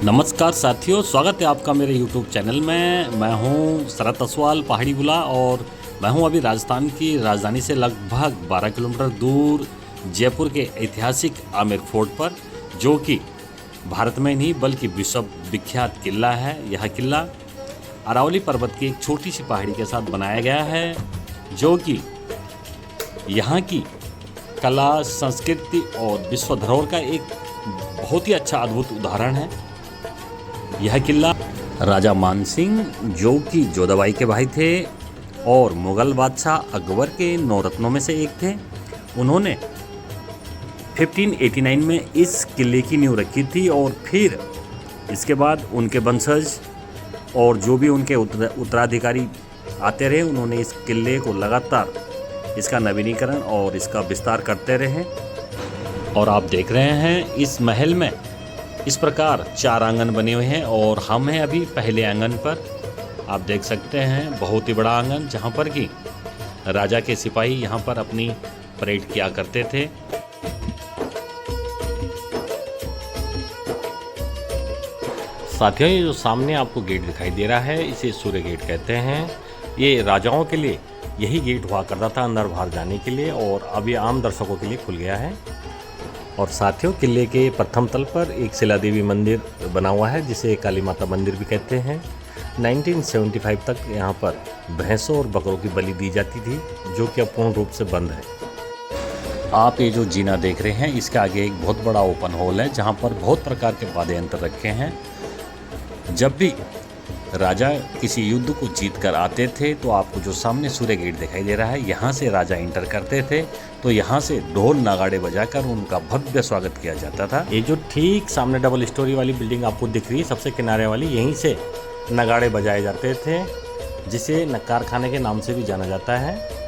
नमस्कार साथियों, स्वागत है आपका मेरे YouTube चैनल में। मैं हूं शरत असवाल पहाड़ी बुला और मैं हूं अभी राजस्थान की राजधानी से लगभग 12 किलोमीटर दूर जयपुर के ऐतिहासिक आमेर फोर्ट पर, जो कि भारत में नहीं बल्कि विश्व विख्यात किला है। यह किला अरावली पर्वत की एक छोटी सी पहाड़ी के साथ बनाया गया है, जो कि यहाँ की कला, संस्कृति और विश्व धरोहर का एक बहुत ही अच्छा अद्भुत उदाहरण है। यह किला राजा मानसिंह, जो कि जोधाबाई के भाई थे और मुगल बादशाह अकबर के 9 रत्नों में से एक थे, उन्होंने 1589 में इस किले की नींव रखी थी और फिर इसके बाद उनके वंशज और जो भी उनके उत्तराधिकारी आते रहे, उन्होंने इस किले को लगातार इसका नवीनीकरण और इसका विस्तार करते रहे। और आप देख रहे हैं इस महल में इस प्रकार 4 आंगन बने हुए हैं और हम हैं अभी पहले आंगन पर। आप देख सकते हैं बहुत ही बड़ा आंगन, जहां पर कि राजा के सिपाही यहां पर अपनी परेड किया करते थे। साथियों, ये जो सामने आपको गेट दिखाई दे रहा है, इसे सूर्य गेट कहते हैं। ये राजाओं के लिए यही गेट हुआ करता था अंदर बाहर जाने के लिए, और अब ये आम दर्शकों के लिए खुल गया है। और साथियों, किले के प्रथम तल पर एक शिला देवी मंदिर बना हुआ है, जिसे काली माता मंदिर भी कहते हैं। 1975 तक यहाँ पर भैंसों और बकरों की बलि दी जाती थी, जो कि अब पूर्ण रूप से बंद है। आप ये जो जीना देख रहे हैं, इसके आगे एक बहुत बड़ा ओपन हॉल है, जहाँ पर बहुत प्रकार के वाद्य यंत्र रखे हैं। जब भी राजा किसी युद्ध को जीत कर आते थे, तो आपको जो सामने सूर्य गेट दिखाई दे रहा है, यहाँ से राजा इंटर करते थे, तो यहाँ से ढोल नगाड़े बजाकर उनका भव्य स्वागत किया जाता था। ये जो ठीक सामने डबल स्टोरी वाली बिल्डिंग आपको दिख रही है, सबसे किनारे वाली, यहीं से नगाड़े बजाए जाते थे, जिसे नक्कार खाने के नाम से भी जाना जाता है।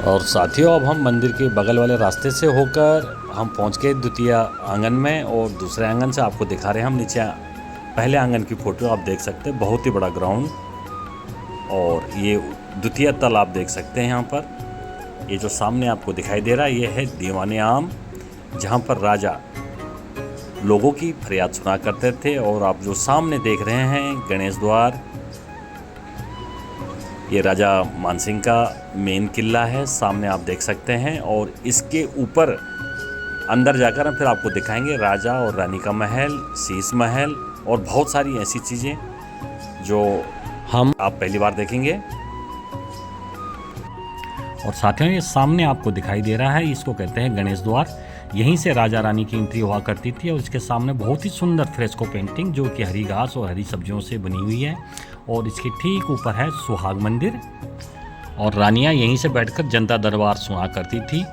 और साथियों, अब हम मंदिर के बगल वाले रास्ते से होकर हम पहुंच गए द्वितीय आंगन में, और दूसरे आंगन से आपको दिखा रहे हैं हम नीचे पहले आंगन की फ़ोटो। आप देख सकते हैं बहुत ही बड़ा ग्राउंड, और ये द्वितीय तल आप देख सकते हैं। यहाँ पर ये जो सामने आपको दिखाई दे रहा है, ये है दीवाने आम, जहाँ पर राजा लोगों की फरियाद सुना करते थे। और आप जो सामने देख रहे हैं गणेश द्वार, ये राजा मानसिंह का मेन किला है, सामने आप देख सकते हैं। और इसके ऊपर अंदर जाकर हम फिर आपको दिखाएंगे राजा और रानी का महल, शीश महल और बहुत सारी ऐसी चीज़ें जो आप पहली बार देखेंगे। और साथियों, ये सामने आपको दिखाई दे रहा है, इसको कहते हैं गणेश द्वार। यहीं से राजा रानी की एंट्री हुआ करती थी, और इसके सामने बहुत ही सुंदर फ्रेस्को पेंटिंग, जो कि हरी घास और हरी सब्जियों से बनी हुई है। और इसके ठीक ऊपर है सुहाग मंदिर, और रानियां यहीं से बैठकर जनता दरबार सुना करती थी।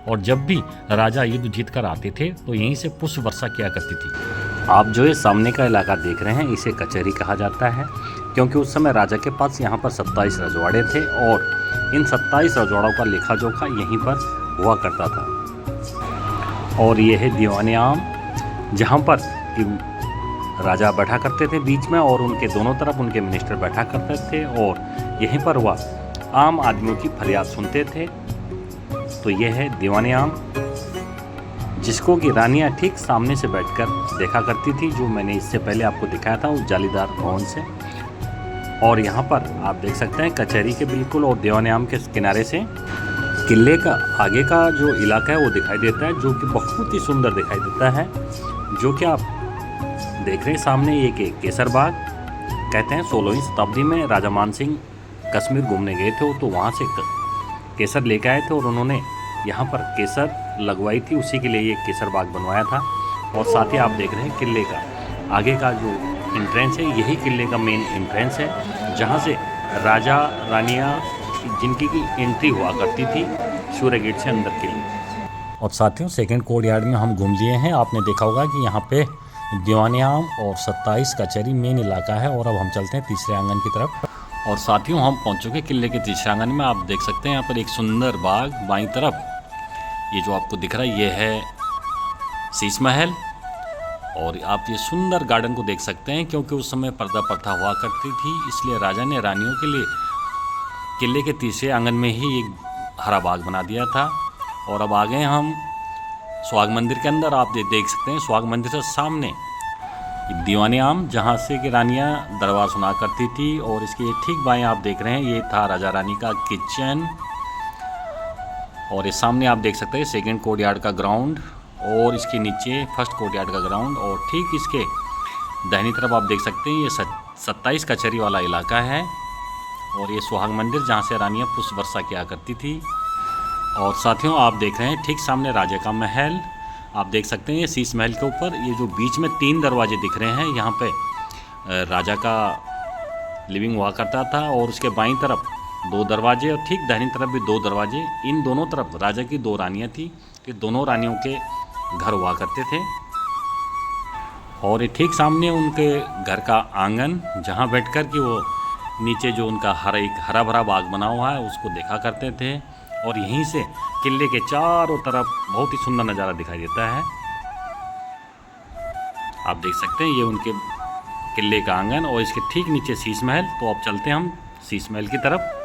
और जब भी राजा युद्ध जीत कर आते थे, तो यहीं से पुष्प वर्षा किया करती थी। आप जो ये सामने का इलाका देख रहे हैं, इसे कचहरी कहा जाता है, क्योंकि उस समय राजा के पास यहाँ पर 27 रजवाड़े थे, और इन 27 रजवाड़ों का लेखा जोखा यहीं पर हुआ करता था। और ये है दीवाने आम, जहाँ पर राजा बैठा करते थे बीच में, और उनके दोनों तरफ उनके मिनिस्टर बैठा करते थे, और यहीं पर वह आम आदमियों की फरियाद सुनते थे। तो यह है दीवाने आम, जिसको कि रानियां ठीक सामने से बैठकर देखा करती थी, जो मैंने इससे पहले आपको दिखाया था उस जालीदार भवन से। और यहाँ पर आप देख सकते हैं कचहरी के बिल्कुल और दीवाने आम के किनारे से किले का आगे का जो इलाका है वो दिखाई देता है, जो कि बहुत ही सुंदर दिखाई देता है। जो कि आप देख रहे हैं सामने, ये केसर बाग कहते हैं। 16वीं शताब्दी में राजा मानसिंह कश्मीर घूमने गए थे, तो वहाँ से केसर लेकर आए थे, और उन्होंने यहाँ पर केसर लगवाई थी, उसी के लिए ये केसर बाग बनवाया था। और साथ ही आप देख रहे हैं किले का आगे का जो एंट्रेंस है, यही किले का मेन एंट्रेंस है, जहाँ से राजा रानियाँ जिनकी की एंट्री हुआ करती थी सूर्य गेट से अंदर के लिए। और साथियों, सेकंड कोर्ट यार्ड में हम घूम लिए हैं। आपने देखा होगा कि यहाँ पे दीवाने आम और 27 कचहरी मेन इलाका है। और अब हम चलते हैं तीसरे आंगन की तरफ। और साथियों, हम पहुँच चुके किले के तीसरे आंगन में। आप देख सकते हैं यहाँ पर एक सुंदर बाग, बाईं तरफ ये जो आपको दिख रहा है, ये है शीश महल। और आप ये सुंदर गार्डन को देख सकते हैं, क्योंकि उस समय पर्दा प्रथा हुआ करती थी, इसलिए राजा ने रानियों के लिए किले के तीसरे आंगन में ही एक हरा बाग बना दिया था। और अब आ गए हम सुहाग मंदिर के अंदर। आप देख सकते हैं सुहाग मंदिर से सामने दीवाने आम, जहाँ से कि रानियाँ दरबार सुना करती थी। और इसके ठीक बाएं आप देख रहे हैं, ये था राजा रानी का किचन। और इस सामने आप देख सकते हैं सेकंड कोर्टयार्ड का ग्राउंड, और इसके नीचे फर्स्ट कोर्टयार्ड का ग्राउंड। और ठीक इसके दाहिनी तरफ आप देख सकते हैं ये 27 कचहरी वाला इलाका है। और ये सुहाग मंदिर जहाँ से रानियाँ पुष्प वर्षा किया करती थी। और साथियों आप देख रहे हैं ठीक सामने राजा का महल। आप देख सकते हैं ये शीश महल के ऊपर ये जो बीच में 3 दरवाजे दिख रहे हैं, यहाँ पे राजा का लिविंग हुआ करता था। और उसके बाईं तरफ 2 दरवाजे और ठीक दाहिनी तरफ भी 2 दरवाजे। इन दोनों तरफ राजा की 2 रानियाँ थी। ये दोनों रानियों के घर हुआ करते थे। और ये ठीक सामने उनके घर का आंगन, जहाँ बैठकर कि वो नीचे जो उनका हरा भरा बाग बना हुआ है उसको देखा करते थे। और यहीं से किले के चारों तरफ बहुत ही सुंदर नज़ारा दिखाई देता है। आप देख सकते हैं ये उनके किले का आंगन और इसके ठीक नीचे शीश महल। तो अब चलते हैं हम शीश महल की तरफ।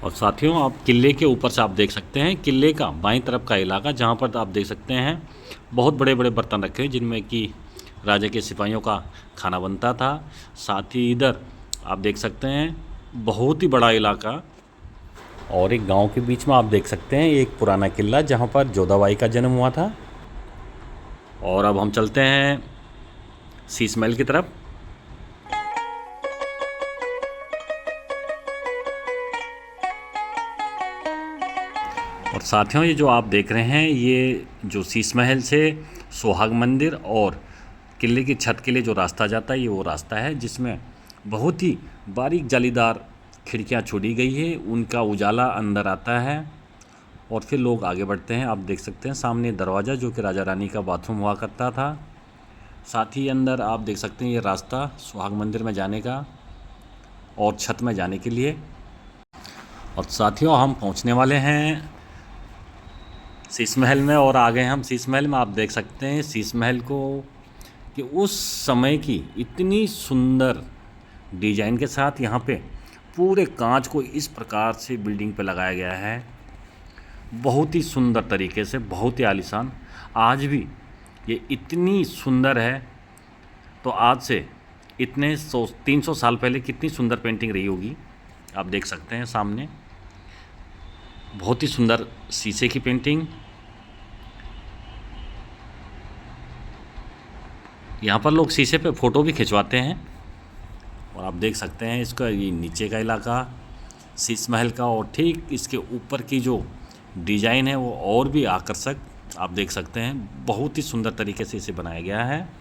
और साथियों आप किले के ऊपर से आप देख सकते हैं किले का बाईं तरफ का इलाका, जहाँ पर आप देख सकते हैं बहुत बड़े बड़े बर्तन रखे हैं जिनमें कि राजा के सिपाहियों का खाना बनता था। साथ ही इधर आप देख सकते हैं बहुत ही बड़ा इलाका, और एक गांव के बीच में आप देख सकते हैं एक पुराना किला जहाँ पर जोधाबाई का जन्म हुआ था। और अब हम चलते हैं शीश महल की तरफ। और साथियों ये जो आप देख रहे हैं ये जो शीश महल से सुहाग मंदिर और किले की छत के लिए जो रास्ता जाता है ये वो रास्ता है जिसमें बहुत ही बारीक जालीदार खिड़कियां छोड़ी गई है। उनका उजाला अंदर आता है और फिर लोग आगे बढ़ते हैं। आप देख सकते हैं सामने दरवाज़ा जो कि राजा रानी का बाथरूम हुआ करता था। साथ ही अंदर आप देख सकते हैं ये रास्ता सुहाग मंदिर में जाने का और छत में जाने के लिए। और साथियों हम पहुंचने वाले हैं शीश महल में, और आ गए हम शीश महल में। आप देख सकते हैं शीश महल को कि उस समय की इतनी सुंदर डिजाइन के साथ यहाँ पे पूरे कांच को इस प्रकार से बिल्डिंग पे लगाया गया है, बहुत ही सुंदर तरीके से, बहुत ही आलीशान। आज भी ये इतनी सुंदर है, तो आज से इतने 300 साल पहले कितनी सुंदर पेंटिंग रही होगी आप देख सकते हैं सामने। बहुत ही सुंदर शीशे की पेंटिंग। यहाँ पर लोग शीशे पे फ़ोटो भी खिंचवाते हैं। और आप देख सकते हैं इसका ये नीचे का इलाका शीश महल का, और ठीक इसके ऊपर की जो डिज़ाइन है वो और भी आकर्षक आप देख सकते हैं। बहुत ही सुंदर तरीके से इसे बनाया गया है।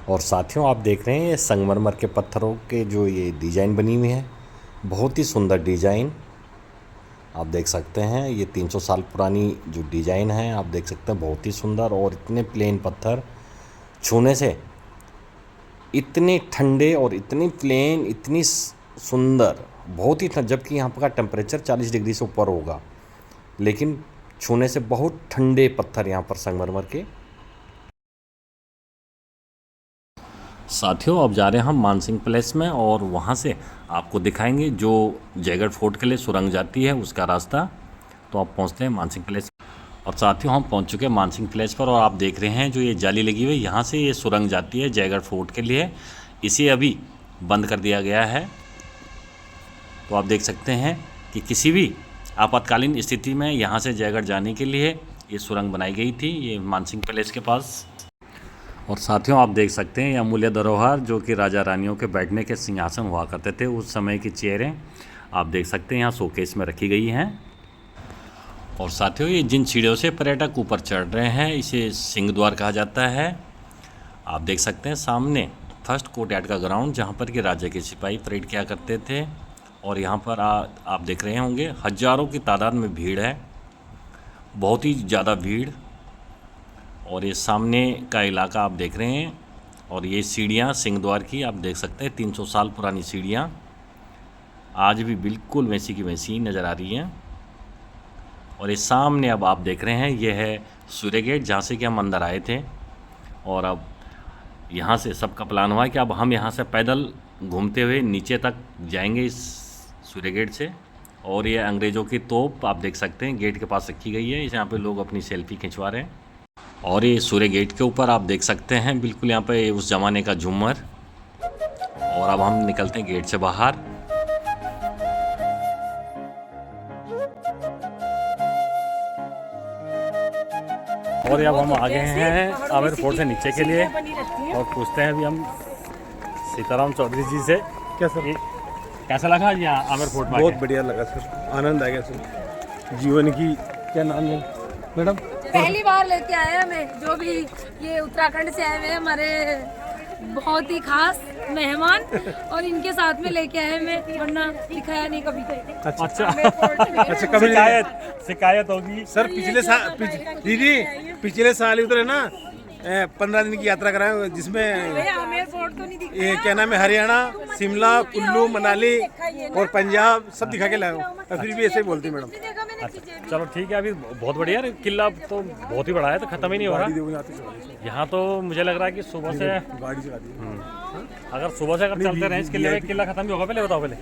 और साथियों आप देख रहे हैं संगमरमर के पत्थरों के जो ये डिज़ाइन बनी हुई है, बहुत ही सुंदर डिज़ाइन आप देख सकते हैं। ये 300 साल पुरानी जो डिज़ाइन है आप देख सकते हैं, बहुत ही सुंदर। और इतने प्लेन पत्थर छूने से इतने ठंडे और इतनी प्लेन, इतनी सुंदर, बहुत ही जबकि यहाँ का टेम्परेचर 40 डिग्री से ऊपर होगा, लेकिन छूने से बहुत ठंडे पत्थर यहाँ पर संगमरमर के। साथियों अब जा रहे हैं हम मानसिंह पैलेस में, और वहाँ से आपको दिखाएंगे जो जयगढ़ फोर्ट के लिए सुरंग जाती है उसका रास्ता। तो आप पहुँचते हैं मानसिंह पैलेस। और साथियों हम पहुँच चुके हैं मानसिंह पैलेस पर, और आप देख रहे हैं जो ये जाली लगी हुई है यहाँ से ये सुरंग जाती है जयगढ़ फोर्ट के लिए। इसे अभी बंद कर दिया गया है। तो आप देख सकते हैं कि किसी भी आपातकालीन स्थिति में यहाँ से जयगढ़ जाने के लिए ये सुरंग बनाई गई थी, ये मानसिंह पैलेस के पास। और साथियों आप देख सकते हैं ये अमूल्य धरोहर जो कि राजा रानियों के बैठने के सिंहासन हुआ करते थे उस समय की चेयरें आप देख सकते हैं यहाँ शोकेस में रखी गई हैं। और साथियों, ये जिन सीढ़ियों से पर्यटक ऊपर चढ़ रहे हैं इसे सिंह द्वार कहा जाता है। आप देख सकते हैं सामने फर्स्ट कोर्टयार्ड का ग्राउंड, जहाँ पर कि राजा के सिपाही परेड किया करते थे। और यहाँ पर आप देख रहे होंगे हजारों की तादाद में भीड़ है, बहुत ही ज़्यादा भीड़। और ये सामने का इलाका आप देख रहे हैं। और ये सीढ़ियाँ सिंह द्वार की आप देख सकते हैं, 300 साल पुरानी सीढ़ियाँ आज भी बिल्कुल वैसी की वैसी नज़र आ रही हैं। और ये सामने अब आप देख रहे हैं, ये है सूर्य गेट, जहाँ से कि हम अंदर आए थे। और अब यहाँ से सबका प्लान हुआ है कि अब हम यहाँ से पैदल घूमते हुए नीचे तक जाएंगे इस सूर्य गेट से। और ये अंग्रेज़ों की तोप आप देख सकते हैं गेट के पास रखी गई है, इस यहाँ पे लोग अपनी सेल्फी खिंचवा रहे हैं। और ये सूर्य गेट के ऊपर आप देख सकते हैं बिल्कुल यहाँ पे उस ज़माने का झूमर। और अब हम निकलते हैं गेट से बाहर। और अब हम आ गए हैं आमेर फोर्ट से नीचे के लिए और पूछते हैं अभी हम सीताराम चौधरी जी से। क्या सर, कैसा लगा यहाँ आमेर फोर्ट में? बहुत बढ़िया लगा सर, आनंद आ गया सर। जीवन की क्या नाम है मैडम? पहली बार लेके आए हैं हमें, जो भी ये उत्तराखंड से आए हुए हैं हमारे बहुत ही खास मेहमान, और इनके साथ में लेके आए मैं, वरना दिखाया नहीं कभी। अच्छा कभी शिकायत होगी सर? पिछले साल दीदी पिछले साल ही उतरे ना 15 दिन की यात्रा कराए, जिसमें ये क्या नाम है, हरियाणा, शिमला, कुल्लू, मनाली और पंजाब सब दिखा के लाए हो, फिर भी ऐसे ही बोलती मैडम। अच्छा चलो ठीक है। अभी बहुत बढ़िया है, किला तो बहुत ही बड़ा है, तो ख़त्म ही नहीं हो रहा। यहाँ तो मुझे लग रहा है कि सुबह से गाड़ी चला दी। अगर सुबह से अगर चलते रहे इस किले में, किला ख़त्म भी होगा। पहले बताओ पहले।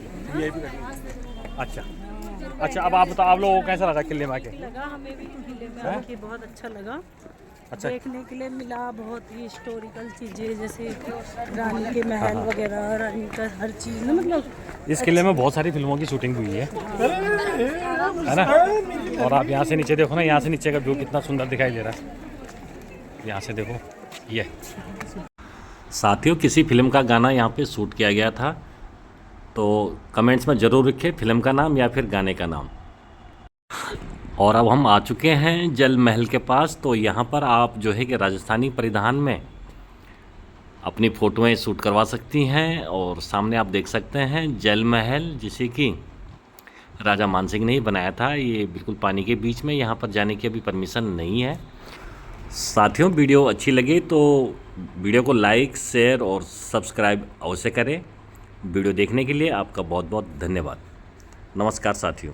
अच्छा अब आप बताओ, आप लोगों को कैसा लगा किले में आके? लगा हमें भी किले में आके बहुत अच्छा लगा। अच्छा, देखने के लिए मिला बहुत ही हिस्टोरिकल चीज़ें, जैसे रानी के महल वगैरह, रानी का हर चीज़ ना, मतलब इस किले में बहुत सारी फिल्मों की शूटिंग हुई है ना। और आप यहाँ से नीचे देखो ना, यहाँ से नीचे का व्यू कितना सुंदर दिखाई दे रहा है। यहाँ से देखो ये। साथियों, किसी फिल्म का गाना यहाँ पे शूट किया गया था, तो कमेंट्स में ज़रूर लिखिए फिल्म का नाम या फिर गाने का नाम। और अब हम आ चुके हैं जल महल के पास। तो यहाँ पर आप जो है कि राजस्थानी परिधान में अपनी फ़ोटोएं शूट करवा सकती हैं। और सामने आप देख सकते हैं जल महल, जिसे कि राजा मानसिंह ने ही बनाया था। ये बिल्कुल पानी के बीच में, यहाँ पर जाने की अभी परमिशन नहीं है। साथियों, वीडियो अच्छी लगे तो वीडियो को लाइक, शेयर और सब्सक्राइब अवश्य करें। वीडियो देखने के लिए आपका बहुत बहुत धन्यवाद। नमस्कार साथियों।